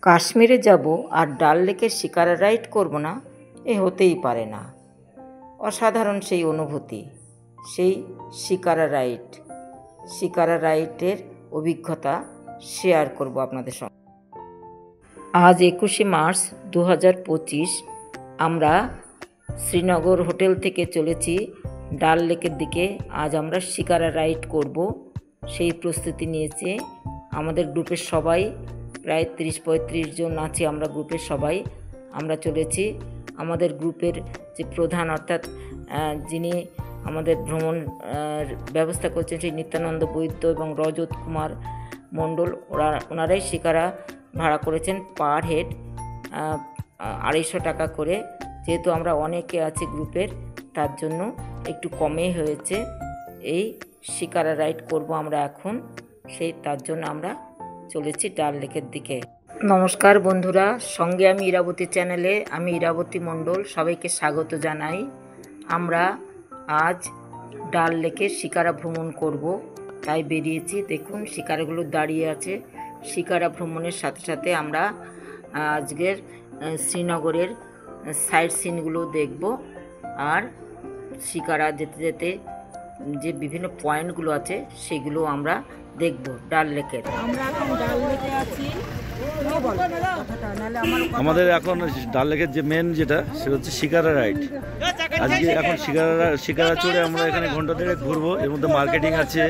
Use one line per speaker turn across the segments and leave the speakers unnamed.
কাশ্মীরে যাব আর ডাল লেকের শিকারা রাইড করব না, এ হতেই পারে না। অসাধারণ সেই অনুভূতি, সেই শিকারা রাইডের অভিজ্ঞতা শেয়ার করব আপনাদের সঙ্গে। আজ 21শে মার্চ 2025 আমরা শ্রীনগর হোটেল থেকে চলেছি ডাল লেকের দিকে। আজ আমরা শিকারা রাইড করব, সেই প্রস্তুতি নিয়েছে আমাদের গ্রুপের সবাই। প্রায় 30-35 জন আছি আমরা গ্রুপের সবাই। আমরা চলেছি। আমাদের গ্রুপের যে প্রধান অর্থাৎ যিনি আমাদের ভ্রমণ ব্যবস্থা করছেন সেই নিত্যানন্দ বৈদ্য এবং রজত কুমার মণ্ডল, ওনারাই শিকারা ভাড়া করেছেন পার হেড 250 টাকা করে। যেহেতু আমরা অনেকে আছি গ্রুপের, তার জন্য একটু কমে হয়েছে। এই শিকারা রাইড করব আমরা এখন, তার জন্য আমরা চলেছি ডাল লেকের দিকে। নমস্কার বন্ধুরা, সঙ্গে আমি ইরাবতী চ্যানেলে, আমি ইরাবতী মণ্ডল, সবাইকে স্বাগত জানাই। আমরা আজ ডাল লেকে শিকারা ভ্রমণ করব, তাই বেরিয়েছি। দেখুন শিকারাগুলো দাঁড়িয়ে আছে। শিকারা ভ্রমণের সাথে সাথে আমরা আজকের শ্রীনগরের সাইট সিনগুলো দেখব, আর শিকারা যেতে যেতে যে বিভিন্ন পয়েন্টগুলো আছে সেগুলো আমরা দেখব ডাল লেকের। আমরা এখন ডাল লেকে আছি।
আমাদের এখন ডাল লেকের যে মেন যেটা সেটা হচ্ছে শিকারা রাইড। আজকে এখন শিকারা চড়ে আমরা এখানে ঘন্টা দেড়েক ঘুরবো। এর মধ্যে মার্কেটিং আছে,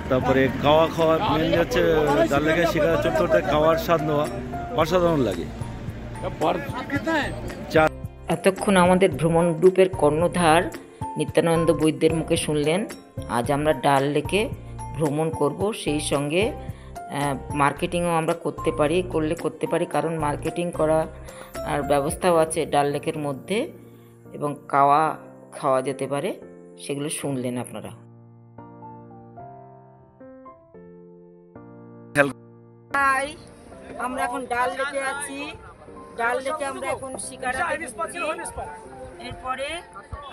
তারপরে খাওয়া মেন হচ্ছে ডাল লেকের শিকারা চড়তে চড়তে খাওয়ার স্বাদ নেওয়া অসাধারণ লাগে।
এতক্ষণ আমাদের ভ্রমণ গ্রুপের কর্ণধার নিত্যানন্দ বৈদ্যের মুখে শুনলেন আজ আমরা ডাল লেকে ভ্রমণ করব। সেই সঙ্গে মার্কেটিংও আমরা করতে পারি, কারণ মার্কেটিং করা আর ব্যবস্থাও আছে ডাল লেকের মধ্যে, এবং খাওয়া যেতে পারে, সেগুলো শুনলেন আপনারা। আমরা এখন ডাল লেকে আছি। ডাল লেকে আমরা এখন শিকারাতে ঢুকছি। এরপরে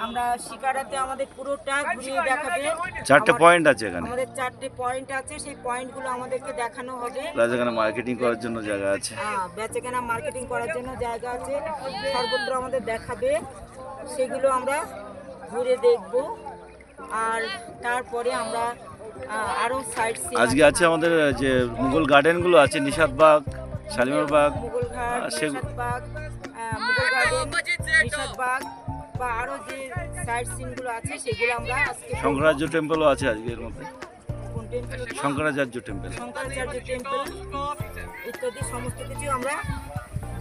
আমরা শিকারাতে আমাদের পুরোটা ঘুরিয়ে দেখাবে।
4টে পয়েন্ট আছে এখানে,
আমাদের 4টে পয়েন্ট আছে। সেই পয়েন্টগুলো আমাদেরকে দেখানো হবে।
এখানে মার্কেটিং করার জন্য জায়গা আছে,
বেচাকেনা মার্কেটিং করার জন্য জায়গা আছে, সর্বত্র আমাদের দেখাবে। সেগুলো আমরা ঘুরে দেখব। আর তারপরে আমরা আরো সাইড সিন
আজকে আছে আমাদের যে মুঘল গার্ডেনগুলো আছে, নিশাতবাগ, শালিমারবাগ,
মুঘলঘাট, নিশাতবাগ, মুঘল গার্ডেন, নিশাতবাগ বা আরো যে সাইড সিনগুলো আছে সেগুলো আমরা আজকে।
শঙ্করাচার্য টেম্পলও আছে আজকের মধ্যে। শঙ্করাচার্য টেম্পল
ইত্যাদি সমস্ত কিছু আমরা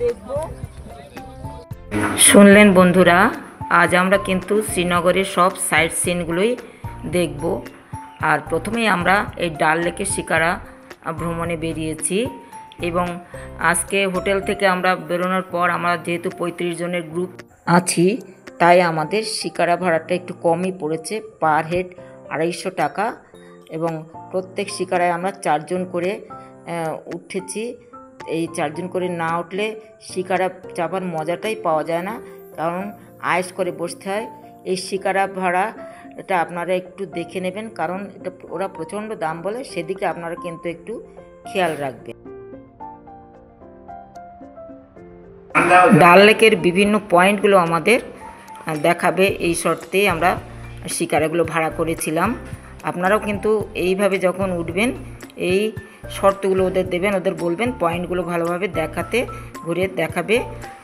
দেখব। শুনলেন বন্ধুরা, আজ আমরা কিন্তু শ্রীনগরের সব সাইড সিনগুলোই দেখব। আর প্রথমেই আমরা এই ডাল লেকের শিকারা ভ্রমণে বেরিয়েছি, এবং আজকে হোটেল থেকে আমরা বেরোনোর পর আমরা যেহেতু 35 জনের গ্রুপ আছি, তাই আমাদের শিকারা ভাড়াটা একটু কমই পড়েছে, পার হেড 250 টাকা। এবং প্রত্যেক শিকারায় আমরা 4 জন করে উঠেছি। এই 4 জন করে না উঠলে শিকারা চাপার মজাটাই পাওয়া যায় না, কারণ আয়েশ করে বসতে হয়। এই শিকারা ভাড়া এটা আপনারা একটু দেখে নেবেন, কারণ এটা ওরা প্রচণ্ড দাম বলে, সেদিকে আপনারা কিন্তু একটু খেয়াল রাখবেন। ডাল লেকের বিভিন্ন পয়েন্টগুলো আমাদের দেখাবে, এই শর্তে আমরা শিকারাগুলো ভাড়া করেছিলাম। আপনারাও কিন্তু এইভাবে যখন উঠবেন এই শর্তগুলো ওদের দেবেন, ওদের বলবেন পয়েন্টগুলো ভালোভাবে ঘুরে দেখাবে,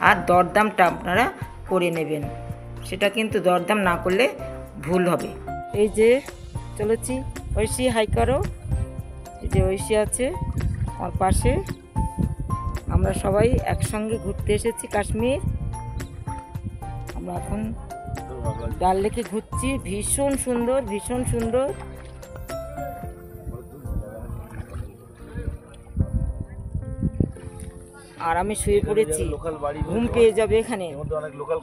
আর দরদামটা আপনারা করে নেবেন। সেটা কিন্তু দরদাম না করলে ভুল হবে। এই যে চলেছি, ঐশী হাই করো। এই যে ঐশী আছে আমার পাশে। আমরা সবাই একসঙ্গে ঘুরতে এসেছি কাশ্মীর। আমরা এখন ডাল লেকে ঘুরছি। ভীষণ সুন্দর, ভীষণ সুন্দর। আর আমি শুয়ে পড়েছি, ঘুম পেয়ে যাবে এখানে,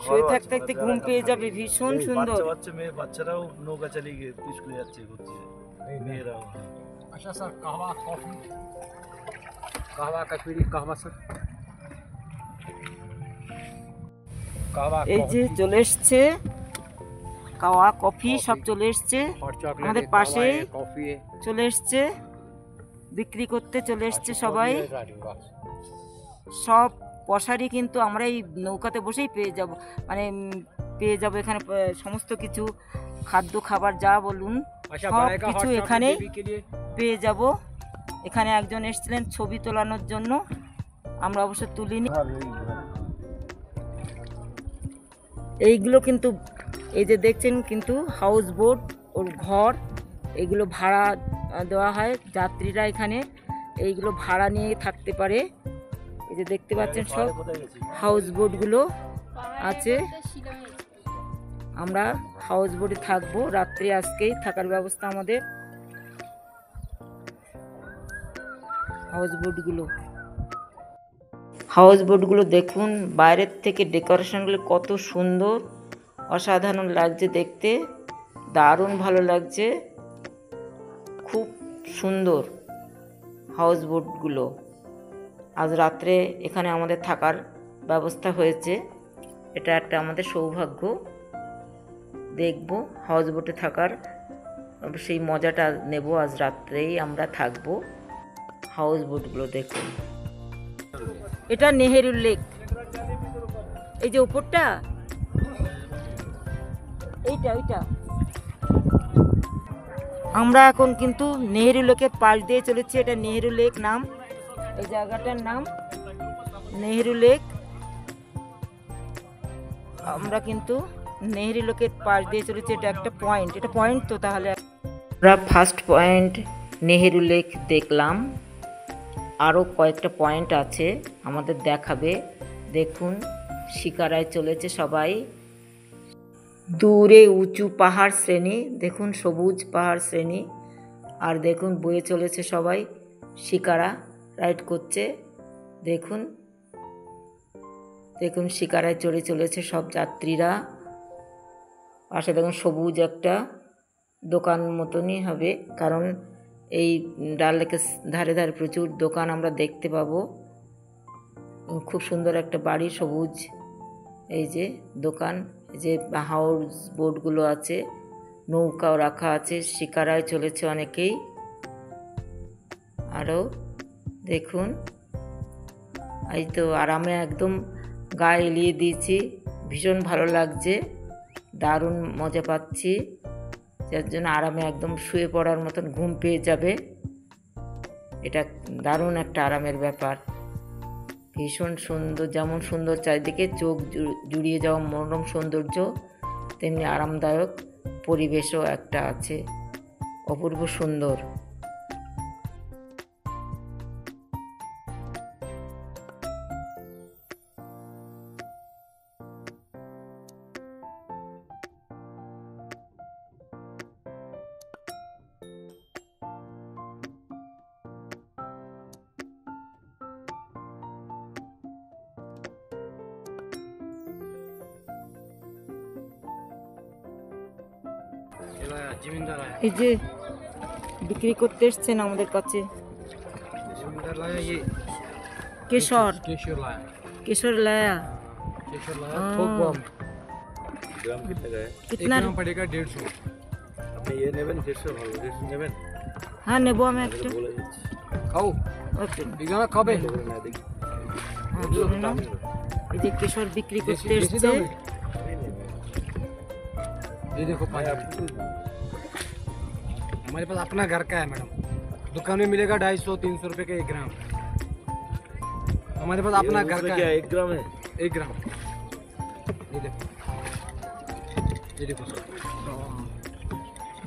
শুয়ে থাকতে থাকতে ঘুম পেয়ে যাবে। ভীষণ সুন্দর।
বাচ্চারাও নৌকা চালিয়ে গিয়ে স্কুলে যাচ্ছে, মেয়েরাও। আচ্ছা স্যার, কাহওয়া কফি, কাহওয়া কাশ্মীরি কাহওয়া স্যার।
এই যে চলে এসছে কাওয়া কফি, সব চলে এসছে আমাদের পাশে, চলে এসছে বিক্রি করতে, চলে এসছে সবাই। সব পশারই কিন্তু আমরা এই নৌকাতে বসেই পেয়ে যাব, মানে পেয়ে যাব এখানে সমস্ত কিছু খাদ্য খাবার যা বলুন সব কিছু এখানেই পেয়ে যাব। এখানে একজন এসেছিলেন ছবি তোলানোর জন্য, আমরা অবশ্য তুলিনি। এইগুলো কিন্তু এই যে দেখছেন কিন্তু হাউস বোট ওর ঘর, এইগুলো ভাড়া দেওয়া হয় যাত্রীরা, এখানে এইগুলো ভাড়া নিয়ে থাকতে পারে। এই যে দেখতে পাচ্ছেন সব হাউস বোটগুলো আছে। আমরা হাউস বোটে থাকবো রাত্রে, আজকেই থাকার ব্যবস্থা আমাদের। হাউস বোটগুলো দেখুন, বাইরের থেকে ডেকোরেশনগুলো কত সুন্দর, অসাধারণ লাগছে দেখতে, দারুণ ভালো লাগছে, খুব সুন্দর হাউস বোটগুলো। আজ রাত্রে এখানে আমাদের থাকার ব্যবস্থা হয়েছে, এটা একটা আমাদের সৌভাগ্য। দেখব হাউস বোটে থাকার সেই মজাটা নেব, আজ রাত্রেই আমরা থাকবো। হাউস বোটগুলো দেখুন, এটা নেহেরু লেক, এই যে উপরটা এইটা আমরা এখন কিন্তু নেহেরু লেকের পাশ দিয়ে চলেছি। এটা নেহেরু লেক নাম, এই জায়গাটার নাম নেহেরু লেক। আমরা কিন্তু নেহেরু লেকের পাশ দিয়ে চলেছি, এটা একটা পয়েন্ট, এটা পয়েন্ট তো তাহলে আমরা ফার্স্ট পয়েন্ট নেহেরু লেক দেখলাম, আরও কয়েকটা পয়েন্ট আছে আমাদের দেখাবে। দেখুন শিকারায় চলেছে সবাই, দূরে উঁচু পাহাড় শ্রেণী, দেখুন সবুজ পাহাড় শ্রেণী, আর দেখুন বয়ে চলেছে সবাই, শিকারা রাইড করছে। দেখুন দেখুন শিকারায় চড়ে চলেছে সব যাত্রীরা। পাশে দেখুন সবুজ একটা দোকান মতনই হবে, কারণ এই ডাল লেকের ধারে ধারে প্রচুর দোকান আমরা দেখতে পাবো। খুব সুন্দর একটা বাড়ি, সবুজ এই যে দোকান, এই যে হাউস বোটগুলো আছে, নৌকাও রাখা আছে, শিকারায় চলেছে অনেকেই। আরও দেখুন এই তো আরামে একদম গায়ে এলিয়ে দিয়েছি, ভীষণ ভালো লাগছে, দারুণ মজা পাচ্ছি, যার জন্য আরামে একদম শুয়ে পড়ার মতন ঘুম পেয়ে যাবে। এটা দারুণ একটা আরামের ব্যাপার, ভীষণ সুন্দর, যেমন সুন্দর চারিদিকে চোখ জুড়িয়ে যাওয়া মনোরম সৌন্দর্য, তেমনি আরামদায়ক পরিবেশও একটা আছে, অপূর্ব সুন্দর। এই যে বিক্রি করতে এসছেন আমাদের কাছে কেশর, केशर लाया।
গ্রাম
कितना
पड़ेगा 150।
আপনি নেবেন 150 নেবেন?
হ্যাঁ নেবো আমি একটা।
বলে দিচ্ছি,
खाओ
ওকে
बिगाना कब है?
না দেখি
শুনে নাও, এই যে কেশর বিক্রি করতে এসছে।
ये देखो हमारे पास अपना घर का है मैडम, दुकान में मिलेगा 250-300 रुपए का 1 ग्राम, हमारे पास अपना घर का
क्या
है
1 ग्राम है?
1 ग्राम। ये देखो सर,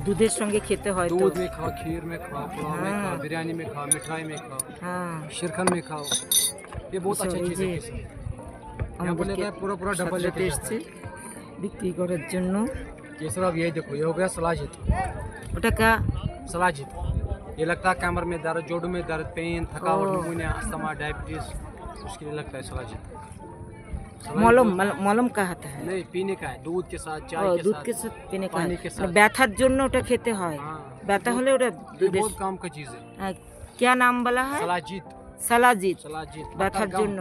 দুধের সঙ্গে খেতে হয় তো।
दूध में खाओ, खीर में खाओ, पुलाव में खाओ, बिरयानी में खाओ, मिठाई में खाओ,
হ্যাঁ
शिरखन में खाओ, ये बहुत अच्छा चीज़ है। यहाँ पर लेता है पूरा पूरा डब्बा
সাথে
लेते
এসছে বিক্রি कরার জন্য।
केसर। अब यही देखो, ये हो गया सलाजित।
ওটা কা
सलाजित ये लगता है कमर में दर्द, जोड़ों में दर्द, पेन, थकावट,
ओह।
निमोनिया, अस्थमा, डायबिटीज, उसके लिए लगता है सलाजित।
মলম মলম কাহাতে হয়,
नहीं, पीने का है, दूध के साथ, चाय के
দুধ
साथ,
কে সাথে পিনে কা
पानी के साथ।
ব্যথার জন্য ওটা খেতে হয়,
हाँ,
ব্যথা হলে ওটা
ये
দুধের
बहुत काम का चीज़ है।
क्या नाम বলা হয়?
सलाजित,
সালাজিত।
सलाजित
ব্যথার
पत्थर
জন্য,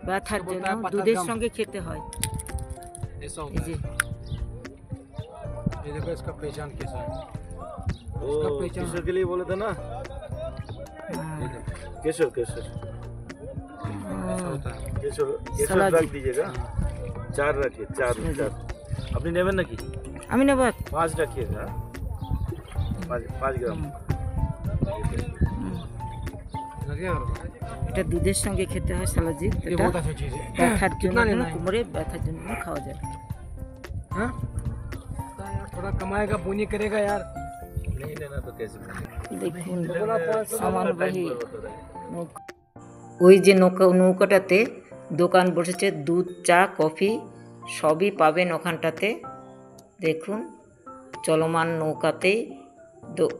ব্যথার
इसको बोलता
জন্য
है पत्थर
দুধের
गम।
সঙ্গে খেতে হয়।
ऐसा
এই
होता
যে
है। ये देखो इसका पहचान कैसा है।
ओ
इसका पहचान
केशर के लिए बोले थे ना,
হ্যাঁ,
केशर केशर
ऐसा होता है।
ये सब रख दीजिएगा, 4 रखिए, 4 আপনি নেবেন নাকি?
আমি নেব
5 रखिएगा, 5 ग्राम।
এটা দুধের সঙ্গে খেতে হয় সালাজিৎ।
ये बहुत अच्छी चीज है।
ব্যথার জন্য
कितना लेना है?
কোমরে ব্যথার জন্য খাওয়া যায়।
हाँ? थोड़ा कमाएगा, पुण्य करेगा यार।
नहीं लेना तो कैसे
দেখুন সামানবাহী নৌকা। ওই যে নৌকাটাতে দোকান বসেছে, দুধ, চা, কফি সবই পাবেন ওখানটাতে। দেখুন চলমান নৌকাতেই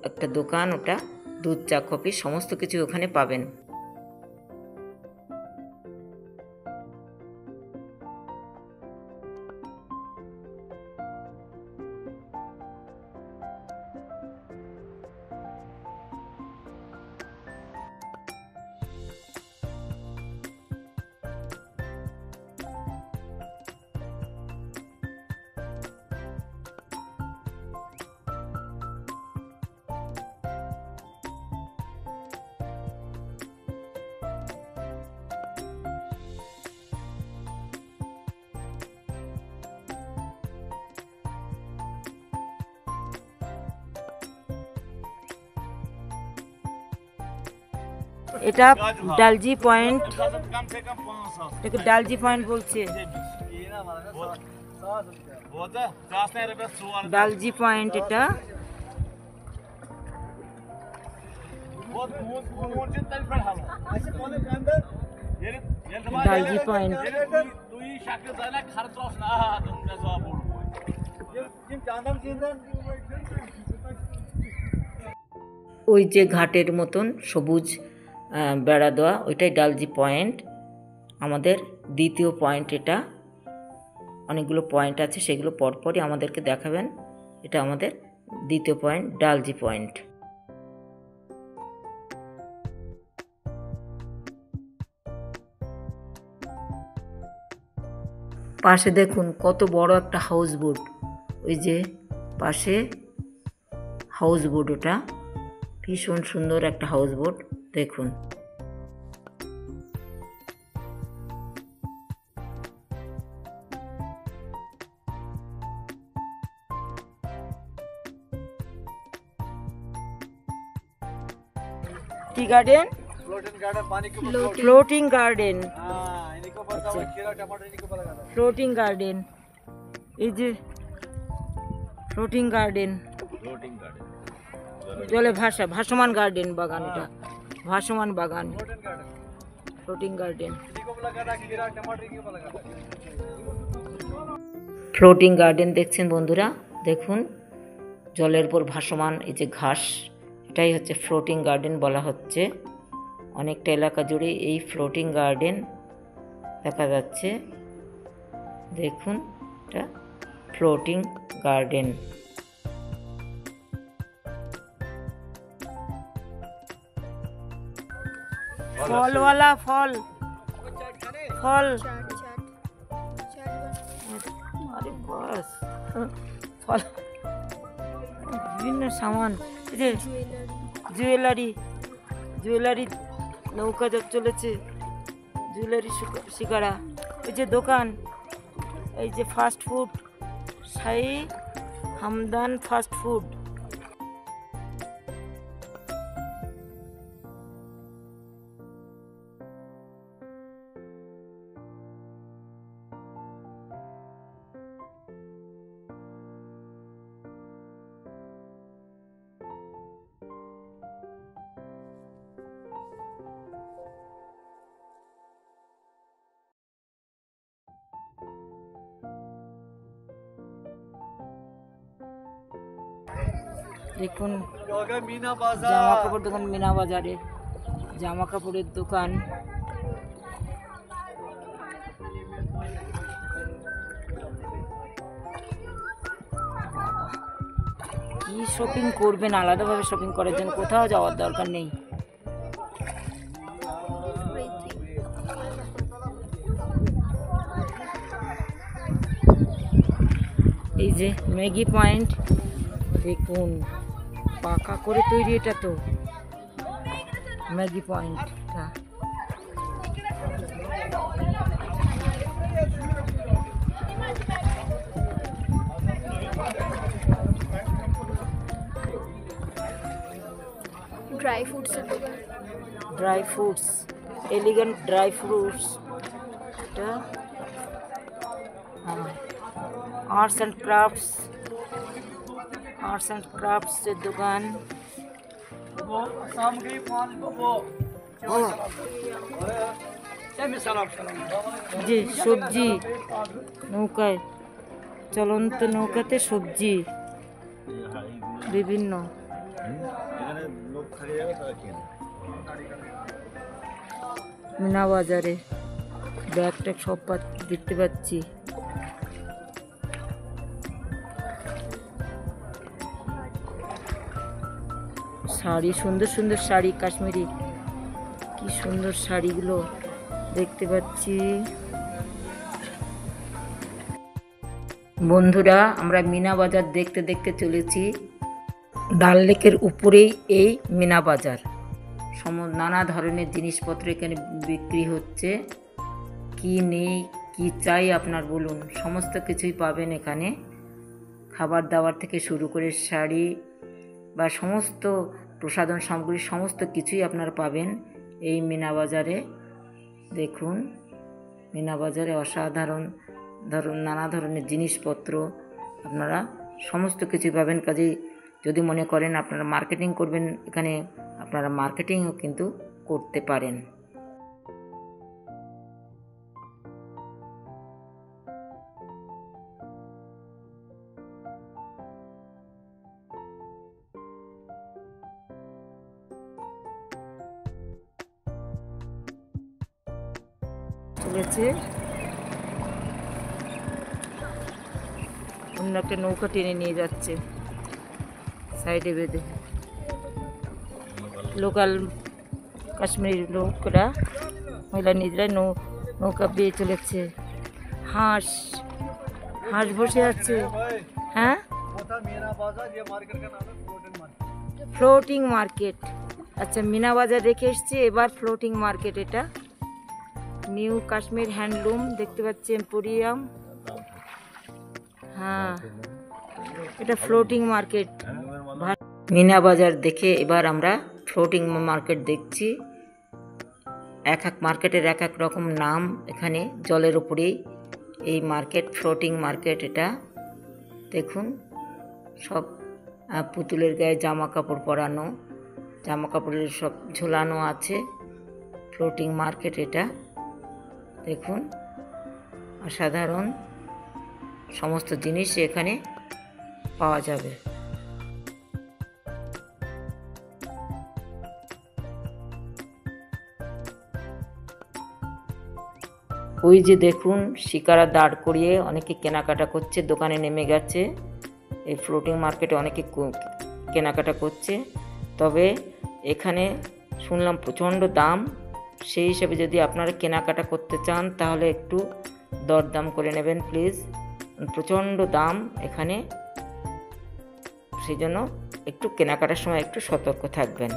একটা দোকান, ওটা দুধ, চা, কফি সমস্ত কিছু ওখানে পাবেন। এটা ডালজি পয়েন্ট, এটাকে ডালজি পয়েন্ট বলছে। ডালজি পয়েন্ট এটা। ডালজি পয়েন্ট ওই যে ঘাটের মতন সবুজ বেড়া দেওয়া, ওইটাই ডালজি পয়েন্ট। আমাদের দ্বিতীয় পয়েন্ট এটা। অনেকগুলো পয়েন্ট আছে, সেগুলো পরপরই আমাদেরকে দেখাবেন। এটা আমাদের দ্বিতীয় পয়েন্ট, ডালজি পয়েন্ট। পাশে দেখুন কত বড় একটা হাউস বোট, ওই যে পাশে হাউস বোট, ওটা ভীষণ সুন্দর একটা হাউস বোট। দেখুন tea garden, floating garden, floating garden, is floating garden, জলে ভাসমান গার্ডেন বাগান, এটা ভাসমান বাগান, ফ্লোটিং গার্ডেন। ফ্লোটিং গার্ডেন দেখছেন বন্ধুরা, দেখুন জলের উপর ভাসমান এই যে ঘাস, এটাই হচ্ছে ফ্লোটিং গার্ডেন বলা হচ্ছে। অনেকটা এলাকা জুড়ে এই ফ্লোটিং গার্ডেন দেখা যাচ্ছে। দেখুন এটা ফ্লোটিং গার্ডেন। फलवाला फल, फल, अरे बस फल, বিভিন্ন সামান, এই যে জুয়েলারি, জুয়েলারি নৌকা চলেছে, জুয়েলারি শিকারা, এই যে দোকান, এই যে ফাস্ট ফুড, শাহী হামদান ফাস্ট ফুড। দেখুন জামা কাপড় দোকান, মিনা বাজারে জামা কাপড়ের দোকান। কি শপিং করবেন, আলাদাভাবে শপিং করার জন্য কোথাও যাওয়ার দরকার নেই। এই যে ম্যাগি পয়েন্ট, দেখুন পাকা করে তৈরি, এটা তো ম্যাগি পয়েন্টটা। Dry fruits, elegant dry fruits. এটা arts and crafts, arts and ক্রাফটসের দোকান। জি, সবজি নৌকায়, চলন্ত নৌকাতে সবজি বিভিন্ন।
এখানে লোক থাকে যাবে তারা কেনে।
মিনা বাজারে ব্যাগ ট্যাগ সব দেখতে পাচ্ছি। শাড়ি, সুন্দর সুন্দর শাড়ি, কাশ্মীরি কি সুন্দর শাড়িগুলো দেখতে পাচ্ছি। বন্ধুরা, আমরা মিনা বাজার দেখতে দেখতে চলেছি। ডাল লেকের উপরেই এই মিনা বাজার। নানা ধরনের জিনিসপত্র এখানে বিক্রি হচ্ছে। কি নেই, কি চাই আপনার বলুন, সমস্ত কিছুই পাবেন এখানে। খাবার দাবার থেকে শুরু করে শাড়ি বা সমস্ত প্রসাধন সামগ্রী, সমস্ত কিছুই আপনারা পাবেন এই মিনা বাজারে। দেখুন, মিনা বাজারে অসাধারণ নানা ধরনের জিনিসপত্র আপনারা সমস্ত কিছু পাবেন। কাজেই যদি মনে করেন আপনারা মার্কেটিং করবেন, এখানে আপনারা মার্কেটিংও কিন্তু করতে পারেন। চলেছে অন্য একটা নৌকা টেনে নিয়ে যাচ্ছে সাইডে বেঁধে। লোকাল কাশ্মীরি লোকরা, মহিলা নিজেরাই নৌকা বেয়ে চলেছে। হাঁস হাঁস বসে আছে। হ্যাঁ, ফ্লোটিং মার্কেট। আচ্ছা, মিনা বাজার রেখে এসছি, এবার ফ্লোটিং মার্কেট। এটা নিউ কাশ্মীর হ্যান্ডলুম দেখতে পাচ্ছি, এম্পোরিয়াম। হ্যাঁ, এটা ফ্লোটিং মার্কেট। মিনা বাজার দেখে এবার আমরা ফ্লোটিং মার্কেট দেখছি। এক এক মার্কেটের এক এক রকম নাম। এখানে জলের উপরেই এই মার্কেট, ফ্লোটিং মার্কেট। এটা দেখুন, সব পুতুলের গায়ে জামা কাপড় পরানো, জামা কাপড়ের সব ঝোলানো আছে। ফ্লোটিং মার্কেট এটা দেখুন, অসাধারণ সমস্ত জিনিস এখানে পাওয়া যাবে। ওই যে দেখুন, শিকারা দাঁড় করিয়ে অনেকে কেনাকাটা করছে, দোকানে নেমে গেছে। এই ফ্লোটিং মার্কেটে অনেকে কেনাকাটা করছে। তবে এখানে শুনলাম প্রচণ্ড দাম। সেই হিসাবে যদি আপনারা কেনাকাটা করতে চান তাহলে একটু দরদাম করে নেবেন প্লিজ। প্রচণ্ড দাম এখানে, সেই জন্য একটু কেনাকাটার সময় একটু সতর্ক থাকবেন।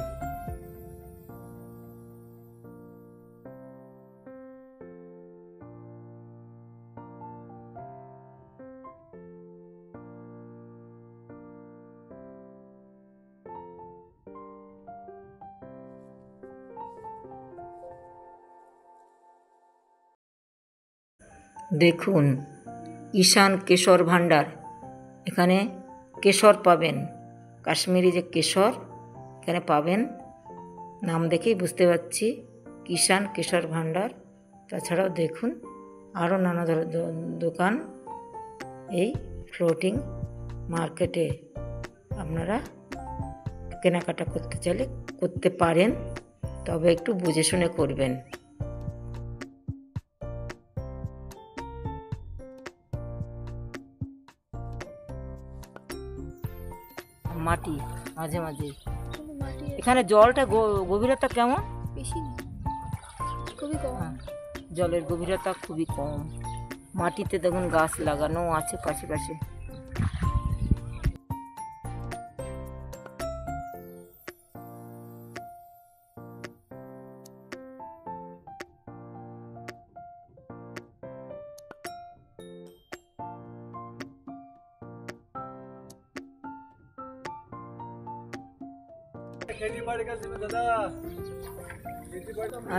দেখুন, ঈশান কেশর ভাণ্ডার। এখানে কেশর পাবেন, কাশ্মীরি যে কেশর এখানে পাবেন। নাম দেখেই বুঝতে পারছি, কিষান কেশর ভাণ্ডার। তাছাড়াও দেখুন আরও নানা ধরনের দোকান এই ফ্লোটিং মার্কেটে। আপনারা কেনাকাটা করতে চাইলে করতে পারেন, তবে একটু বুঝে শুনে করবেন। মাটি মাঝে মাঝে। এখানে জলটা গভীরতা কেমন?
বেশি না, খুবই কম।
জলের গভীরতা খুবই কম। মাটিতে দেখুন গাছ লাগানো আছে পাশে পাশে।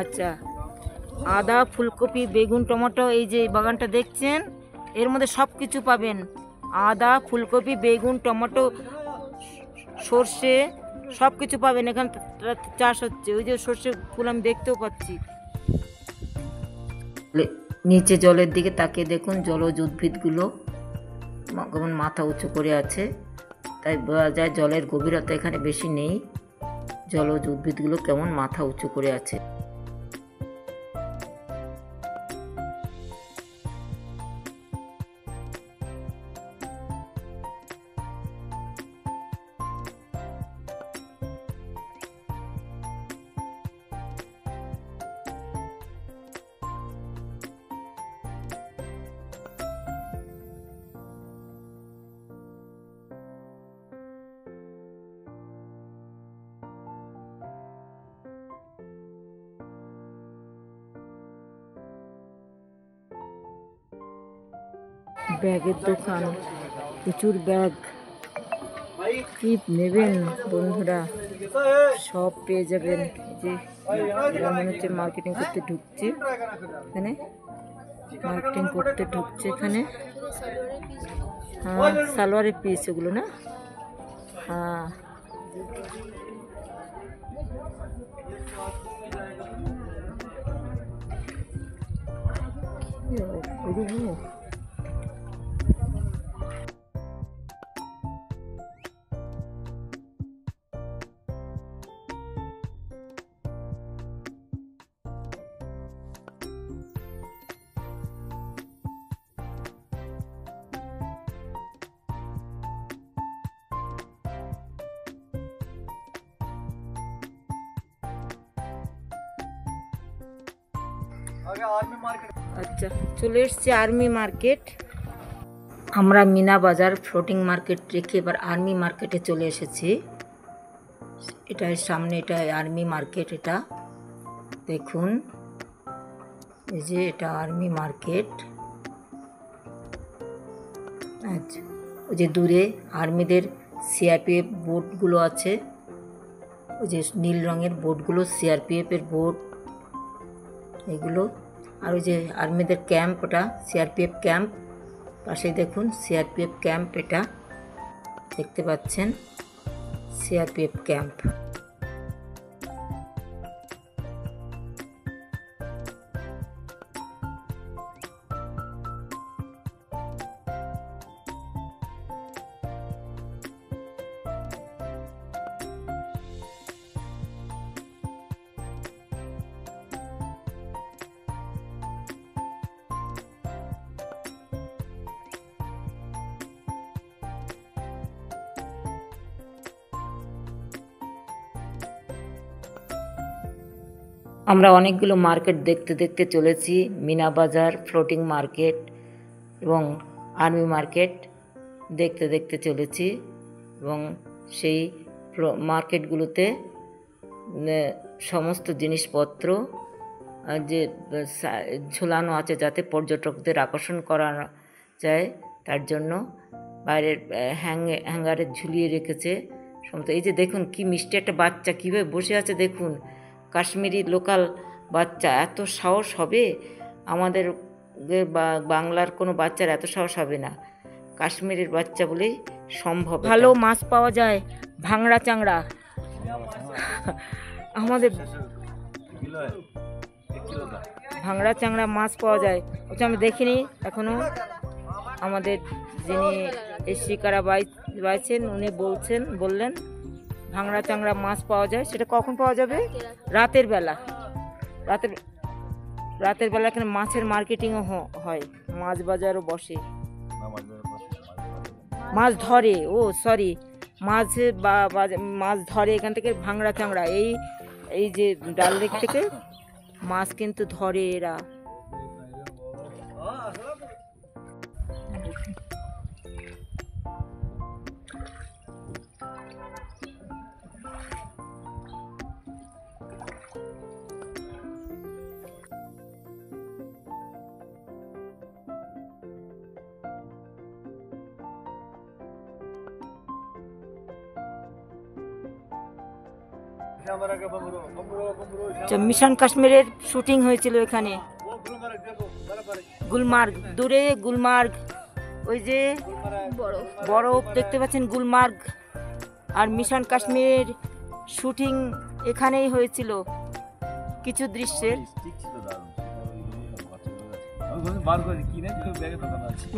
আচ্ছা, আদা, ফুলকপি, বেগুন, টমেটো, এই যে বাগানটা দেখছেন, এর মধ্যে সব কিছু পাবেন। আদা, ফুলকপি, বেগুন, টমেটো, সর্ষে, সব কিছু পাবেন এখানে চাষ হচ্ছে। ওই যে সর্ষে ফুল আমি দেখতেও পাচ্ছি। নিচে জলের দিকে তাকিয়ে দেখুন, জলজ উদ্ভিদগুলো কেমন মাথা উঁচু করে আছে, তাই বোঝা যায় জলের গভীরতা এখানে বেশি নেই। জলজ উদ্ভিদগুলো কেমন মাথা উঁচু করে আছে। ব্যাগের দোকান, প্রচুর ব্যাগ, কি নেবেন বন্ধুরা সব পেয়ে যাবেন। যে এরা মনে হচ্ছে মার্কেটিং করতে ঢুকছে, এখানে মার্কেটিং করতে ঢুকছে এখানে। হ্যাঁ, সালোয়ারের পিস ওগুলো না? হ্যাঁ, আচ্ছা, চলে এসছি আর্মি মার্কেট। আমরা মিনা বাজার ফ্লোটিং মার্কেট রেখে এবার আর্মি মার্কেটে চলে এসেছি। এটার সামনে, এটা আর্মি মার্কেট। এটা দেখুন, এই যে এটা আর্মি মার্কেট। আচ্ছা, ওই যে দূরে আর্মিদের সিআরপিএফ বোর্ডগুলো আছে, ওই যে নীল রঙের বোর্ডগুলো সিআরপিএফের বোর্ড এগুলো। আর ওই যে আর্মিদের ক্যাম্প, ওটা সিআরপিএফ ক্যাম্প। পাশেই দেখুন সিআরপিএফ ক্যাম্প, এটা দেখতে পাচ্ছেন সিআরপিএফ ক্যাম্প। আমরা অনেকগুলো মার্কেট দেখতে দেখতে চলেছি, মিনা বাজার, ফ্লোটিং মার্কেট এবং আর্মি মার্কেট দেখতে দেখতে চলেছি। এবং সেই মার্কেটগুলোতে সমস্ত জিনিসপত্র যে ঝোলানো আছে যাতে পর্যটকদের আকর্ষণ করা যায়, তার জন্য বাইরের হ্যাঙ্গারে ঝুলিয়ে রেখেছে সমস্ত। এই যে দেখুন কি মিষ্টি একটা বাচ্চা কীভাবে বসে আছে দেখুন, কাশ্মীরি লোকাল বাচ্চা। এত সাহস হবে আমাদের বাংলার কোনো বাচ্চার, এত সাহস হবে না, কাশ্মীরের বাচ্চা বলেই সম্ভব। ভালো মাছ পাওয়া যায়, ভাংড়া চাংড়া আমাদের ভাংড়া চাংড়া মাছ পাওয়া যায়, ওটা আমি দেখিনি এখনো। আমাদের যিনি এই শিকারা বাইছেন উনি বললেন ভাংড়া চাংড়া মাছ পাওয়া যায়। সেটা কখন পাওয়া যাবে? রাতের বেলা। রাতের বেলা এখানে মাছের মার্কেটিংও হয়, মাছ বাজারও বসে, মাছ ধরে, মাছ ধরে এখান থেকে ভাংড়া চাংড়া। এই যে ডাল লেক থেকে মাছ কিন্তু ধরে এরা। মিশন কাশ্মীরের শুটিং হয়েছিল এখানে। গুলমার্গ, দূরে গুলমার্গ, ওই যে বরফ দেখতে পাচ্ছেন গুলমার্গ। আর মিশন কাশ্মীরের শুটিং এখানেই হয়েছিল কিছু দৃশ্যের।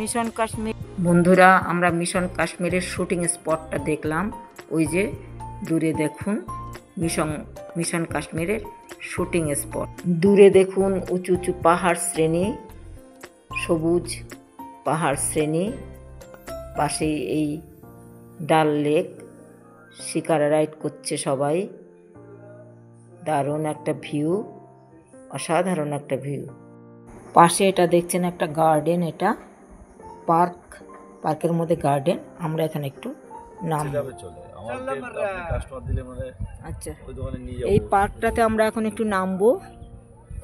মিশন কাশ্মীর বন্ধুরা, আমরা মিশন কাশ্মীরের শুটিং স্পটটা দেখলাম। ওই যে দূরে দেখুন মিশন কাশ্মীরের শুটিং স্পট। দূরে দেখুন উঁচু উঁচু পাহাড় শ্রেণী, সবুজ পাহাড় শ্রেণী, পাশেই এই ডাল লেক। শিকারা রাইড করছে সবাই। দারুণ একটা ভিউ, অসাধারণ একটা ভিউ। পাশে এটা দেখছেন একটা গার্ডেন, এটা পার্ক, পার্কের মধ্যে গার্ডেন। আমরা এখানে একটু আচ্ছা, এই পার্কটাতে আমরা এখন একটু নামবো।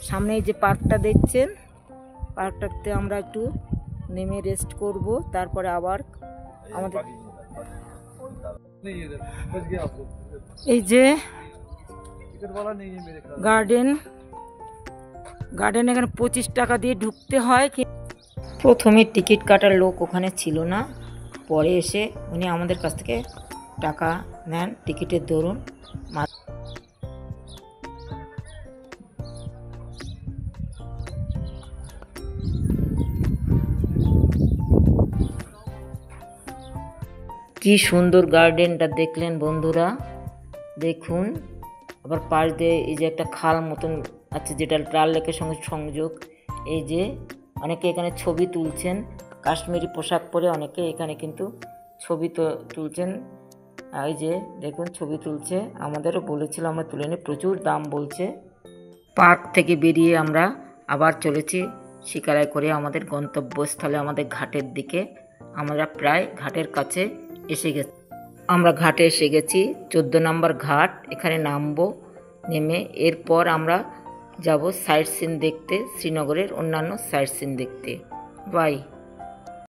সামনে যে পার্কটা দেখছেন, পার্কটাতে আমরা একটু নেমে রেস্ট করব, তারপরে আবার আমাদের এই যে গার্ডেন এখানে 25 টাকা দিয়ে ঢুকতে হয়। প্রথমে টিকিট কাটার লোক ওখানে ছিল না, পরে এসে উনি আমাদের কাছ থেকে টাকা নেন টিকিটের দরুন। কি সুন্দর গার্ডেনটা দেখলেন বন্ধুরা, দেখুন। আবার পাশ দিয়ে এই যে একটা খাল মতন আছে, যেটা ডাল লেকের সঙ্গে সংযোগ। এই যে অনেকে এখানে ছবি তুলছেন, কাশ্মীরি পোশাক পরে অনেকে এখানে কিন্তু ছবি তুলছেন। এই যে দেখুন ছবি তুলছে, আমাদেরও বলেছিল আমরা তুলে নিই, প্রচুর দাম বলছে। পার্ক থেকে বেরিয়ে আমরা আবার চলেছি শিকারায় করে আমাদের গন্তব্যস্থলে, আমাদের ঘাটের দিকে। আমরা প্রায় ঘাটের কাছে এসে গেছি। আমরা ঘাটে এসে গেছি, 14 নম্বর ঘাট। এখানে নামবো, নেমে এরপর আমরা যাব সাইট সিন দেখতে, শ্রীনগরের অন্যান্য সাইট সিন দেখতে। বাই।